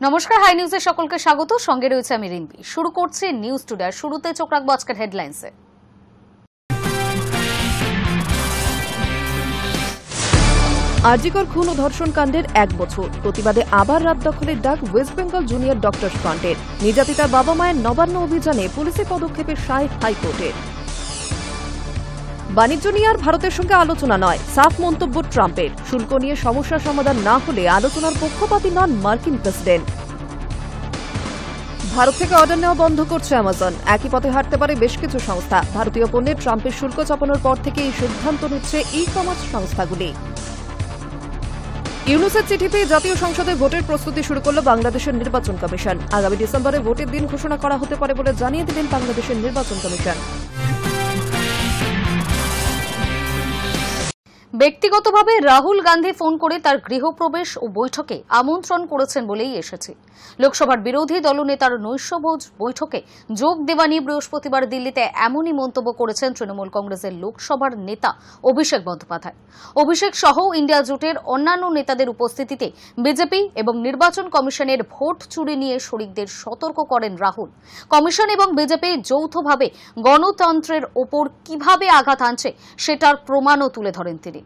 নমস্কার, হাই নিউজে সকলকে স্বাগত। সঙ্গে রয়েছে আমি রিম্পি। শুরু করছি নিউজ টুডে। শুরুতে চোখ রাখবো আজকের হেডলাইন্সে। আরজিকর খুন ও ধর্ষণ কাণ্ডের 1 বছর, প্রতিবাদে আবার রাত দখলের ডাক ওয়েস্ট বেঙ্গল জুনিয়র ডক্টরস ফ্রন্টের। নির্যাতিতার বাবা মায়ের নবান্ন অভিযানে পুলিশের পদক্ষেপে সায় হাইকোর্টের। বাণিজ্য নিয়ে আর ভারতের সঙ্গে আলোচনা নয়, সাফ মন্তব্য ট্রাম্পের। শুল্ক নিয়ে সমস্যার সমাধান না হলে আলোচনার পক্ষপাতী নন মার্কিন প্রেসিডেন্ট। ভারত থেকে অর্ডার নেওয়া বন্ধ করছে অ্যামাজন। একই পথে হাঁটতে পারে বেশ কিছু সংস্থা। ভারতীয় পণ্যে ট্রাম্পের শুল্ক চাপানোর পর থেকে এই সিদ্ধান্ত নিচ্ছে ই কমার্স সংস্থাগুলি। ইউনুসের চিঠিতে জাতীয় সংসদে ভোটের প্রস্তুতি শুরু করল বাংলাদেশের নির্বাচন কমিশন। আগামী ডিসেম্বরে ভোটের দিন ঘোষণা করা হতে পারে বলে জানিয়ে দিলেন বাংলাদেশের নির্বাচন কমিশন। ব্যক্তিগতভাবে রাহুল গান্ধী ফোন করে তার গৃহপ্রবেশ ও বৈঠকে আমন্ত্রণ করেছেন বলেই এসেছে। লোকসভার বিরোধী দলনেতার নৈশভোজ বৈঠকে যোগ দেওয়া নিয়ে বৃহস্পতিবার দিল্লিতে এমনই মন্তব্য করেছেন তৃণমূল কংগ্রেসের লোকসভার নেতা অভিষেক বন্দ্যোপাধ্যায়। অভিষেক সহ ইন্ডিয়া জোটের অন্যান্য নেতাদের উপস্থিতিতে বিজেপি এবং নির্বাচন কমিশনের ভোট চুরি নিয়ে শরিকদের সতর্ক করেন রাহুল। কমিশন এবং বিজেপি যৌথভাবে গণতন্ত্রের ওপর কিভাবে আঘাত আনছে সেটার প্রমাণও তুলে ধরেন তিনি।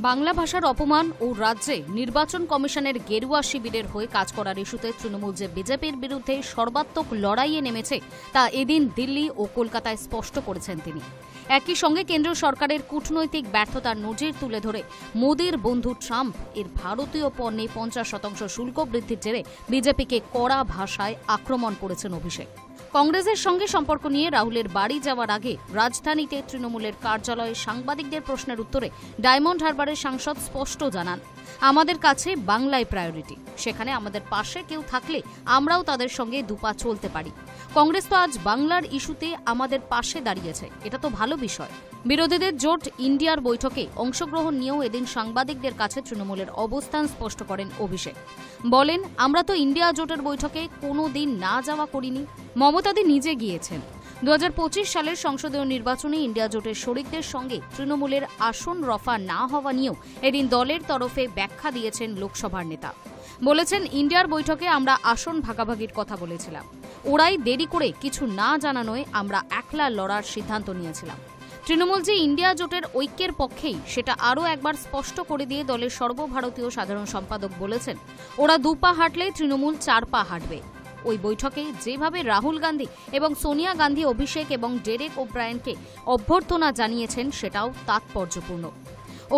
বাংলা ভাষার অপমান ও রাজ্যে নির্বাচন কমিশনের গেরুয়া শিবিরের হয়ে কাজ করার ইস্যুতে তৃণমূল যে বিজেপির বিরুদ্ধে সর্বাত্মক লড়াইয়ে নেমেছে তা এদিন দিল্লি ও কলকাতায় স্পষ্ট করেছেন তিনি। একই সঙ্গে কেন্দ্রীয় সরকারের কূটনৈতিক ব্যর্থতার নজির তুলে ধরে মোদির বন্ধু ট্রাম্প এর ভারতীয় পণ্যে 50% শুল্ক বৃদ্ধির জেরে বিজেপিকে কড়া ভাষায় আক্রমণ করেছেন অভিষেক। কংগ্রেসের সঙ্গে সম্পর্ক নিয়ে রাহুলের বাড়ি যাওয়ার আগে রাজধানীতে তৃণমূলের কার্যালয়ে সাংবাদিকদের প্রশ্নের উত্তরে ডায়মন্ড হারবারের সাংসদ স্পষ্ট জানান, আমাদের কাছে বাংলায় প্রায়োরিটি। সেখানে আমাদের পাশে কেউ থাকলে আমরাও তাদের সঙ্গে দুপা চলতে পারি। কংগ্রেস তো আজ বাংলার ইস্যুতে আমাদের পাশে দাঁড়িয়েছে, এটা তো ভালো বিষয়। বিরোধীদের জোট ইন্ডিয়ার বৈঠকে অংশগ্রহণ নিয়েও এদিন সাংবাদিকদের কাছে তৃণমূলের অবস্থান স্পষ্ট করেন অভিষেক। বলেন, আমরা তো ইন্ডিয়া জোটের বৈঠকে কোনো দিন না যাওয়া করিনি, মমতাদি নিজে গিয়েছেন। 2025 সালের সংসদীয় নির্বাচনে ইন্ডিয়া জোটের শরিকদের সঙ্গে তৃণমূলের আসন রফা না হওয়া নিয়েও এদিন দলের তরফে ব্যাখ্যা দিয়েছেন লোকসভার নেতা। বলেছেন, ইন্ডিয়ার বৈঠকে আমরা আসন ভাগাভাগির কথা বলেছিলাম, ওরাই দেরি করে কিছু না জানানোয় আমরা একলা লড়ার সিদ্ধান্ত নিয়েছিলাম। তৃণমূল যে ইন্ডিয়া জোটের ঐক্যের পক্ষেই সেটা আরও একবার স্পষ্ট করে দিয়ে দলের সর্বভারতীয় সাধারণ সম্পাদক বলেছেন, ওরা 2 পা হাঁটলে তৃণমূল 4 পা হাঁটবে। ওই বৈঠকে যেভাবে রাহুল গান্ধী এবং সোনিয়া গান্ধী অভিষেক এবং ডেরেক ওব্রায়েনকে অভ্যর্থনা জানিয়েছেন সেটাও তাৎপর্যপূর্ণ।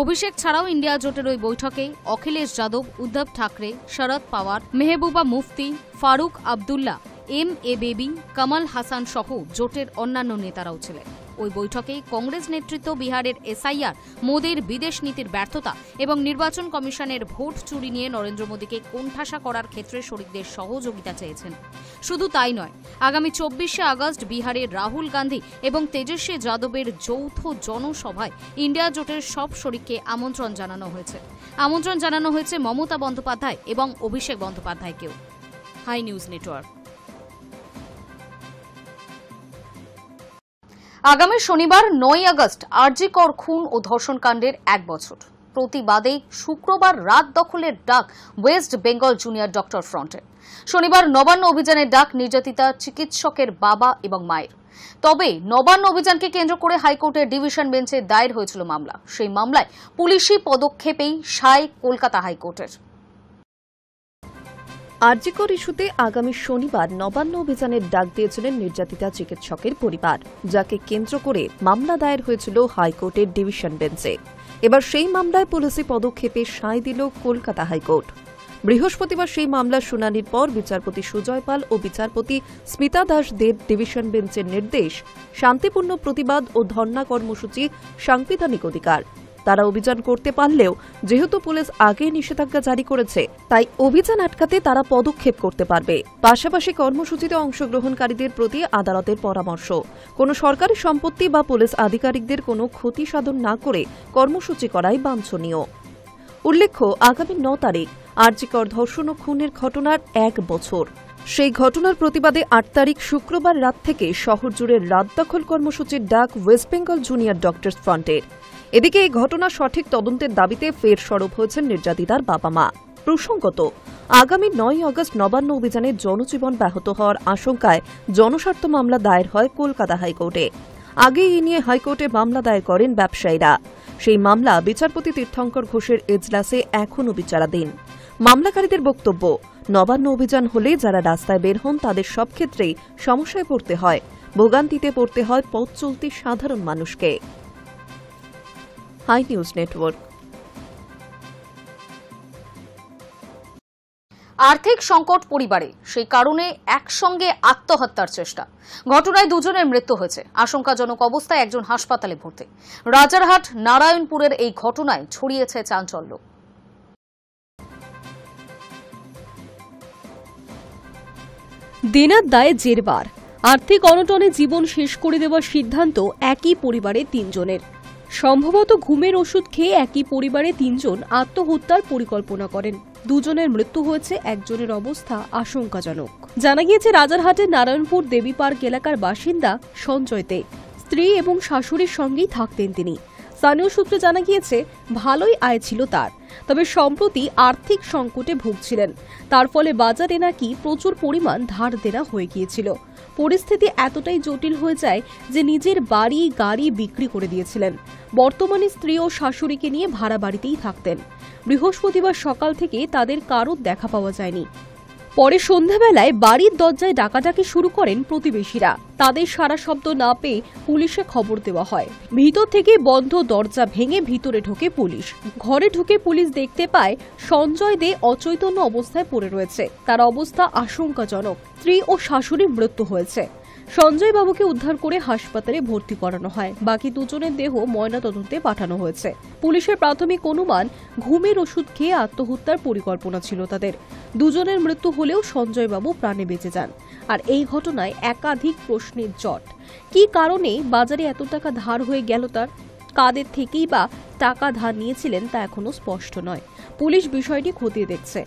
অভিষেক ছাড়াও ইন্ডিয়া জোটের ওই বৈঠকে অখিলেশ যাদব, উদ্ধব ঠাকরে, শরদ পাওয়ার, মেহবুবা মুফতি, ফারুক আবদুল্লাহ, এম.এ. বেবি, কমল হাসান সহ জোটের অন্যান্য নেতারাও ছিলেন। ওই বৈঠকে কংগ্রেস নেতৃত্ব বিহারের এসআইআর, মোদির বিদেশ নীতির ব্যর্থতা এবং নির্বাচন কমিশনের ভোট চুরি নিয়ে নরেন্দ্র মোদীকে কোণঠাসা করার ক্ষেত্রে শরিকদের সহযোগিতা চেয়েছেন। শুধু তাই নয়, আগামী 24শে আগস্ট বিহারের রাহুল গান্ধী এবং তেজস্বী যাদবের যৌথ জনসভায় ইন্ডিয়া জোটের সব শরিককে আমন্ত্রণ জানানো হয়েছে। আমন্ত্রণ জানানো হয়েছে মমতা বন্দ্যোপাধ্যায় এবং অভিষেক বন্দ্যোপাধ্যায়কেও। High News Network. আগামী শনিবার 9 আগস্ট আরজিকর খুন ও ধর্ষণ কাণ্ডের 1 বছর। প্রতিবাদে শুক্রবার রাত দখলের ডাক ওয়েস্ট বেঙ্গল জুনিয়র ডক্টর ফ্রন্টের। শনিবার নবান্ন অভিযানের ডাক নির্যাতিতা চিকিৎসকের বাবা এবং মায়ের। তবে নবান্ন অভিযানকে কেন্দ্র করে হাইকোর্টের ডিভিশন বেঞ্চে দায়ের হয়েছিল মামলা। সেই মামলায় পুলিশি পদক্ষেপেই সায় কলকাতা হাইকোর্টের। আরজিকর ইস্যুতে আগামী শনিবার নবান্ন অভিযানের ডাক দিয়েছিলেন নির্যাতিতা চিকিৎসকের পরিবার, যাকে কেন্দ্র করে মামলা দায়ের হয়েছিল হাইকোর্টের ডিভিশন বেঞ্চে। এবার সেই মামলায় পুলিশি পদক্ষেপে সায় দিল কলকাতা হাইকোর্ট। বৃহস্পতিবার সেই মামলার শুনানির পর বিচারপতি সুজয় পাল ও বিচারপতি স্মিতা দাস দেব ডিভিশন বেঞ্চের নির্দেশ, শান্তিপূর্ণ প্রতিবাদ ও ধর্ণা কর্মসূচি সাংবিধানিক অধিকার। তারা অভিযান করতে পারলেও যেহেতু পুলিশ আগে নিষেধাজ্ঞা জারি করেছে, তাই অভিযান আটকাতে তারা পদক্ষেপ করতে পারবে। পাশাপাশি কর্মসূচিতে অংশগ্রহণকারীদের প্রতি আদালতের পরামর্শ, কোনো সরকারি সম্পত্তি বা পুলিশ আধিকারিকদের কোনো ক্ষতি সাধন না করে কর্মসূচি করাই বাঞ্ছনীয়। উল্লেখ্য, আগামী 9 তারিখ আরজিকর ধর্ষণ ও খুনের ঘটনার 1 বছর। সেই ঘটনার প্রতিবাদে 8 তারিখ শুক্রবার রাত থেকে শহর জুড়ে রাত দখল কর্মসূচির ডাক ওয়েস্ট বেঙ্গল জুনিয়র ডক্টরস ফ্রন্টের। এদিকে এই ঘটনা সঠিক তদন্তের দাবিতে ফের সরব হয়েছেন নির্যাতিতার বাবা মা। প্রসঙ্গত, আগামী 9 আগস্ট নবান্ন অভিযানে জনজীবন ব্যাহত হওয়ার আশঙ্কায় জনস্বার্থ মামলা দায়ের হয় কলকাতা হাইকোর্টে। আগে এই নিয়ে হাইকোর্টে মামলা দায়ের করেন ব্যবসায়ীরা। সেই মামলা বিচারপতি তীর্থঙ্কর ঘোষের এজলাসে এখনও বিচারাধীন। মামলাকারীদের বক্তব্য, নবান্ন অভিযান হলে যারা রাস্তায় বের হন তাদের সব ক্ষেত্রেই সমস্যায় পড়তে হয়, ভোগান্তিতে পড়তে হয় পথ চলতি সাধারণ মানুষকে। Hi News Network. আর্থিক সংকট পরিবারে, সেই কারণে একসঙ্গে আত্মহত্যার চেষ্টা। ঘটনায় দুজনের মৃত্যু হয়েছে। আশঙ্কাজনক অবস্থায় একজন হাসপাতালে ভর্তি। রাজারহাট নারায়ণপুরের এই ঘটনায় ছড়িয়েছে চাঞ্চল্য। দেনার দায়ে জেরবার, আর্থিক অনটনে জীবন শেষ করে দেওয়ার সিদ্ধান্ত একই পরিবারের 3 জনের। সম্ভবত ঘুমের ওষুধ খেয়ে একই পরিবারে 3 জন আত্মহত্যার পরিকল্পনা করেন। দুজনের মৃত্যু হয়েছে, একজনের অবস্থা আশঙ্কাজনক। জানা গিয়েছে রাজারহাটের নারায়ণপুর দেবী পার্ক এলাকার বাসিন্দা সঞ্জয় দে স্ত্রী এবং শাশুড়ির সঙ্গেই থাকতেন তিনি। স্থানীয় সূত্রে জানা গিয়েছে ভালোই আয় ছিল তার, তবে সম্প্রতি আর্থিক সংকটে ভুগছিলেন। তার ফলে বাজারে নাকি প্রচুর পরিমাণ ধার দেনা হয়ে গিয়েছিল। পরিস্থিতি এতটাই জটিল হয়ে যায় যে নিজের বাড়ি গাড়ি বিক্রি করে দিয়েছিলেন। বর্তমানে স্ত্রী ও শাশুড়িকে নিয়ে ভাড়া বাড়িতেই থাকতেন। বৃহস্পতিবার সকাল থেকে তাদের কারোর দেখা পাওয়া যায়নি। পরে সন্ধ্যাবেলায় বাড়ির দরজায় ডাকাডাকি শুরু করেন প্রতিবেশীরা। তাদের সারা শব্দ না পেয়ে পুলিশে খবর দেওয়া হয়। ভিতর থেকে বন্ধ দরজা ভেঙে ভিতরে ঢোকে পুলিশ। ঘরে ঢুকে পুলিশ দেখতে পায় সঞ্জয় দে অচৈতন্য অবস্থায় পড়ে রয়েছে। তার অবস্থা আশঙ্কাজনক। স্ত্রী ও শাশুড়ির মৃত্যু হয়েছে। সঞ্জয় বাবুকে উদ্ধার করে হাসপাতালে ভর্তি করানো হয়। বাকি দুজনের দেহ ময়নাতদন্তে পাঠানো হয়েছে। পুলিশের প্রাথমিক অনুমান, ঘুমের ওষুধ খেয়ে আত্মহত্যার পরিকল্পনা ছিল তাদের। দুজনের মৃত্যু হলেও সঞ্জয় বাবু প্রাণে বেঁচে যান। আর এই ঘটনায় একাধিক প্রশ্নের জট। কী কারণে বাজারে এত টাকা ধার হয়ে গেল তার? কাদের থেকেই বা টাকা ধার নিয়েছিলেন তা এখনো স্পষ্ট নয়। পুলিশ বিষয়টি খতিয়ে দেখছে।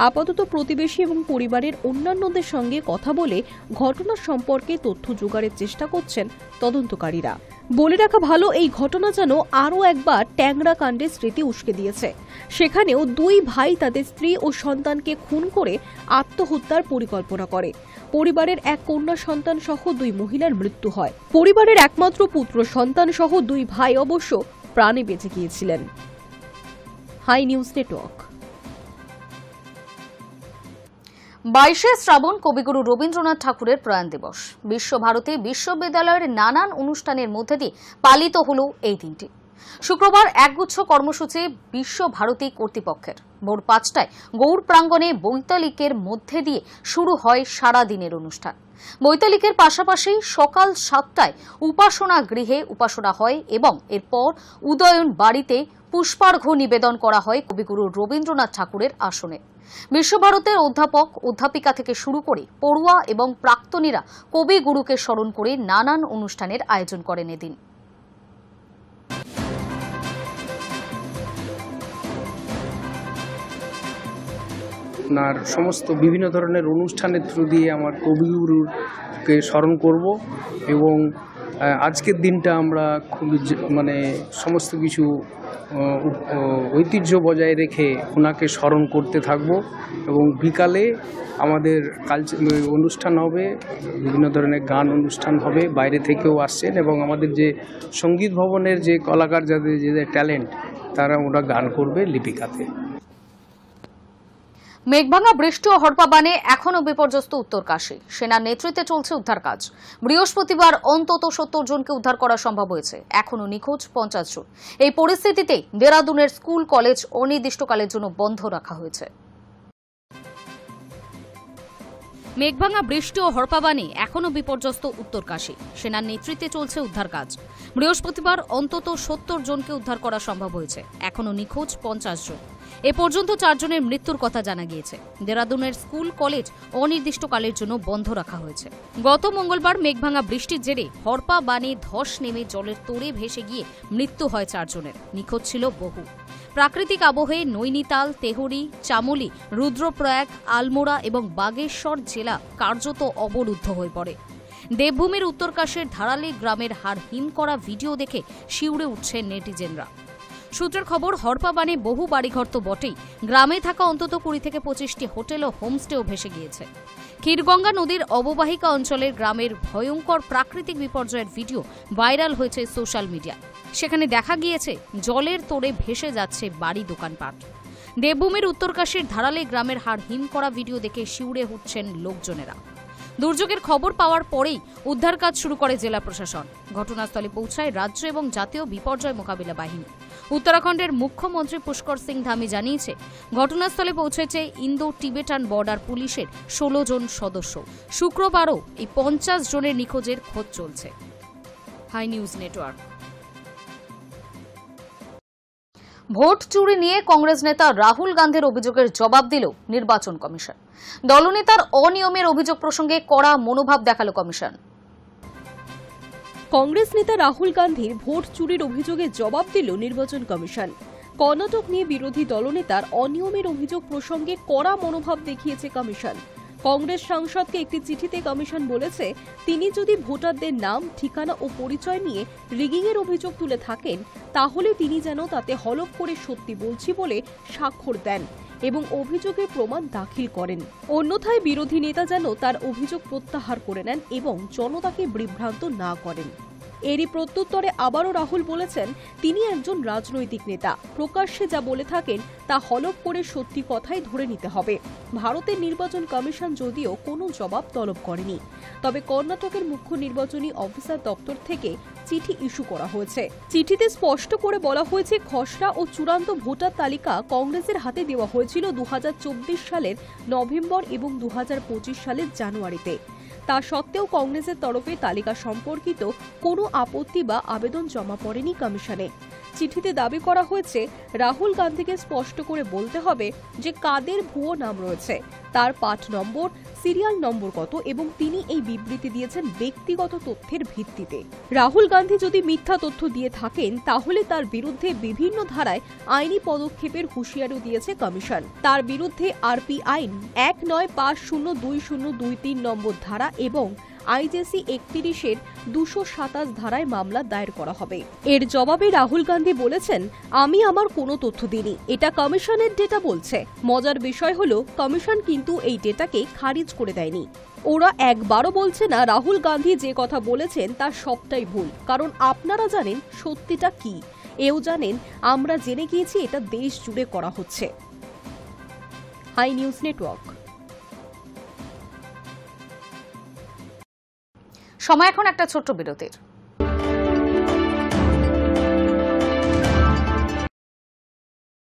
আপাতত প্রতিবেশী এবং পরিবারের অন্যান্যদের সঙ্গে কথা বলে ঘটনার সম্পর্কে তথ্য জোগাড়ের চেষ্টা করছেন তদন্তকারীরা। বলে রাখা ভালো, এই ঘটনা যেন আরও একবার ট্যাংরা কাণ্ডের স্মৃতি উস্কে দিয়েছে। সেখানেও 2 ভাই তাদের স্ত্রী ও সন্তানকে খুন করে আত্মহত্যার পরিকল্পনা করে। পরিবারের এক কন্যা সন্তান সহ 2 মহিলার মৃত্যু হয়। পরিবারের একমাত্র পুত্র সন্তান সহ 2 ভাই অবশ্য প্রাণে বেঁচে গিয়েছিলেন। High News Network. 22শে শ্রাবণ কবিগুরু রবীন্দ্রনাথ ঠাকুরের প্রয়াণ দিবস। বিশ্বভারতী বিশ্ববিদ্যালয়ের নানান অনুষ্ঠানের মধ্যে দিয়ে পালিত হল এই দিনটি। শুক্রবার একগুচ্ছ কর্মসূচি বিশ্বভারতী কর্তৃপক্ষের। ভোর 5টায় গৌড় প্রাঙ্গণে বৈতালিকের মধ্যে দিয়ে শুরু হয় সারাদিনের অনুষ্ঠান। বৈতালিকের পাশাপাশি সকাল 7টায় উপাসনা গৃহে উপাসনা হয় এবং এরপর উদয়ন বাড়িতে পুষ্পার্ঘ্য নিবেদন করা হয় কবিগুরু রবীন্দ্রনাথ ঠাকুরের আসনে। বিশ্বভারতের অধ্যাপক অধ্যাপিকা থেকে শুরু করে পড়ুয়া এবং প্রাক্তনীরা কবিগুরুকে স্মরণ করে নানান অনুষ্ঠানের আয়োজন করেন এদিন। আপনার সমস্ত বিভিন্ন ধরনের অনুষ্ঠানের থ্রু দিয়ে আমার কবিগুরুকে স্মরণ করব এবং আজকের দিনটা আমরা খুব সমস্ত কিছু ঐতিহ্য বজায় রেখে ওনাকে স্মরণ করতে থাকব। এবং বিকালে আমাদের অনুষ্ঠান হবে, বিভিন্ন ধরনের গান অনুষ্ঠান হবে, বাইরে থেকেও আসছেন এবং আমাদের যে সঙ্গীত ভবনের যে কলাকার যাদের ট্যালেন্ট তারা ওরা গান করবে লিপিকাতে। মেঘভাঙা বৃষ্টি ও হড়পা বানে এখনও বিপর্যস্ত উত্তরকাশী। সেনার নেতৃত্বে চলছে উদ্ধার কাজ। বৃহস্পতিবার অন্তত 70 জনকে উদ্ধার করা সম্ভব হয়েছে। এখনও নিখোঁজ 50 জন। এই পরিস্থিতিতে দেরাদুনের স্কুল কলেজ অনির্দিষ্টকালের জন্য বন্ধ রাখা হয়েছে। মেঘভাঙা বৃষ্টি ও হড়পাবানে এখনও বিপর্যস্ত উত্তরকাশী। সেনার নেতৃত্বে চলছে উদ্ধার কাজ। বৃহস্পতিবার অন্তত 70 জনকে উদ্ধার করা সম্ভব হয়েছে। এখনও নিখোঁজ 50 জন। এ পর্যন্ত 4 জনের মৃত্যুর কথা জানা গিয়েছে। দেরাদুনের স্কুল কলেজ অনির্দিষ্টকালের জন্য বন্ধ রাখা হয়েছে। গত মঙ্গলবার মেঘভাঙা বৃষ্টির জেরে হড়পা বানে ধস নেমে জলের তোড়ে ভেসে গিয়ে মৃত্যু হয় 4 জনের। নিখোঁজ ছিল বহু। প্রাকৃতিক আবহে নৈনিতাল, তেহরি, চামোলি, রুদ্রপ্রয়াগ, আলমোড়া এবং বাগেশ্বর জেলা কার্যত অবরুদ্ধ হয়ে পড়ে। দেবভূমির উত্তরকাশের ধারালি গ্রামের হাড় হিম করা ভিডিও দেখে শিউরে উঠছেন নেটিজেনরা। সূত্রের খবর, হরপাবানে বহু বাড়িঘর তো বটেই, গ্রামে থাকা অন্তত 20 থেকে 25টি হোটেল ও হোমস্টেও ভেসে গিয়েছে। ক্ষীরগঙ্গা নদীর অববাহিকা অঞ্চলের গ্রামের ভয়ঙ্কর প্রাকৃতিক বিপর্যয়ের ভিডিও ভাইরাল হয়েছে সোশ্যাল মিডিয়ায়। সেখানে দেখা গিয়েছে জলের তোড়ে ভেসে যাচ্ছে বাড়ি, দোকানপাট। দেবভূমির উত্তরকাশের ধারালি গ্রামের হাড় হিম করা ভিডিও দেখে শিউরে উঠছেন লোকজনেরা। দুর্যোগের খবর পাওয়ার পরেই উদ্ধার কাজ শুরু করে জেলা প্রশাসন। ঘটনাস্থলে পৌঁছায় রাজ্য এবং জাতীয় বিপর্যয় মোকাবিলা বাহিনী। উত্তরাখণ্ডের মুখ্যমন্ত্রী পুষ্কর সিং ধামি জানিয়েছে, ঘটনাস্থলে পৌঁছেছে ইন্দো টিবেটান বর্ডার পুলিশের 16 জন সদস্য। শুক্রবারও এই 50 জনের নিখোঁজের খোঁজ চলছে। High News network. ভোট চুরি নিয়ে কংগ্রেস নেতা রাহুল গান্ধীর অভিযোগের জবাব দিল নির্বাচন কমিশন। দলনেতার অনিয়মের অভিযোগ প্রসঙ্গে কড়া মনোভাব দেখালো কমিশন। কংগ্রেস নেতা রাহুল গান্ধীর ভোট চুরির অভিযোগে জবাব দিল নির্বাচন কমিশন। কর্ণাটক নিয়ে বিরোধী দলনেতার অনিয়মের অভিযোগ প্রসঙ্গে কড়া মনোভাব দেখিয়েছে কমিশন। কংগ্রেস সাংসদকে একটি চিঠিতে কমিশন বলেছে, তিনি যদি ভোটারদের নাম, ঠিকানা ও পরিচয় নিয়ে রিগিংয়ের অভিযোগ তুলে থাকেন, তাহলে তিনি যেন তাতে হলফ করে সত্যি বলছি বলে স্বাক্ষর দেন এবং অভিযোগের প্রমাণ দাখিল করেন। অন্যথায় বিরোধী নেতা যেন তার অভিযোগ প্রত্যাহার করে নেন এবং জনতাকে বিভ্রান্ত না করেন। এরই প্রত্যুত্তরে আবারও রাহুল বলেছেন, তিনি একজন রাজনৈতিক নেতা, প্রকাশ্যে যা বলে থাকেন তা হলফ করে সত্যি কথাই ধরে নিতে হবে। ভারতের নির্বাচন কমিশন যদিও কোনো জবাব তলব করেনি, তবে কর্ণাটকের মুখ্য নির্বাচনী অফিসার দপ্তর থেকে চিঠি ইস্যু করা হয়েছে। চিঠিতে স্পষ্ট করে বলা হয়েছে, খসড়া ও চূড়ান্ত ভোটার তালিকা কংগ্রেসের হাতে দেওয়া হয়েছিল 2024 সালের নভেম্বর এবং 2025 সালের জানুয়ারিতে। তা সত্ত্বেও কংগ্রেসের তরফে তালিকা সম্পর্কিত কোনো আপত্তি বা আবেদন জমা পড়েনি কমিশনে। চিঠিতে দাবি করা হয়েছে, রাহুল গান্ধীকে স্পষ্ট করে বলতে হবে যে কাদের ভুয়ো নাম রয়েছে, তার পার্ট নম্বর, সিরিয়াল নম্বর কত এবং তিনি এই বিবৃতি দিয়েছেন ব্যক্তিগত তথ্যের ভিত্তিতে। রাহুল গান্ধী যদি মিথ্যা তথ্য দিয়ে থাকেন, তাহলে তার বিরুদ্ধে বিভিন্ন ধারায় আইনি পদক্ষেপের হুঁশিয়ারিও দিয়েছে কমিশন। তার বিরুদ্ধে আরপি আইন 19502023 নম্বর ধারা এবং আইজেসি 31-এর 227 ধারায় মামলা দায়ের করা হবে। এর জবাবে রাহুল গান্ধী বলেছেন, আমি আমার কোনো তথ্য দিইনি, এটা কমিশনের ডেটা বলছে। মজার বিষয় হলো, কমিশন কিন্তু এই ডেটাকে খারিজ করে দেয়নি। ওরা একবারও বলছে না রাহুল গান্ধী যে কথা বলেছেন তার সবটাই ভুল, কারণ আপনারা জানেন সত্যিটা কি, এও জানেন আমরা জেনে গিয়েছি এটা দেশ জুড়ে করা হচ্ছে। Hi News Network. সময় এখন একটা ছোট্ট বিরতির।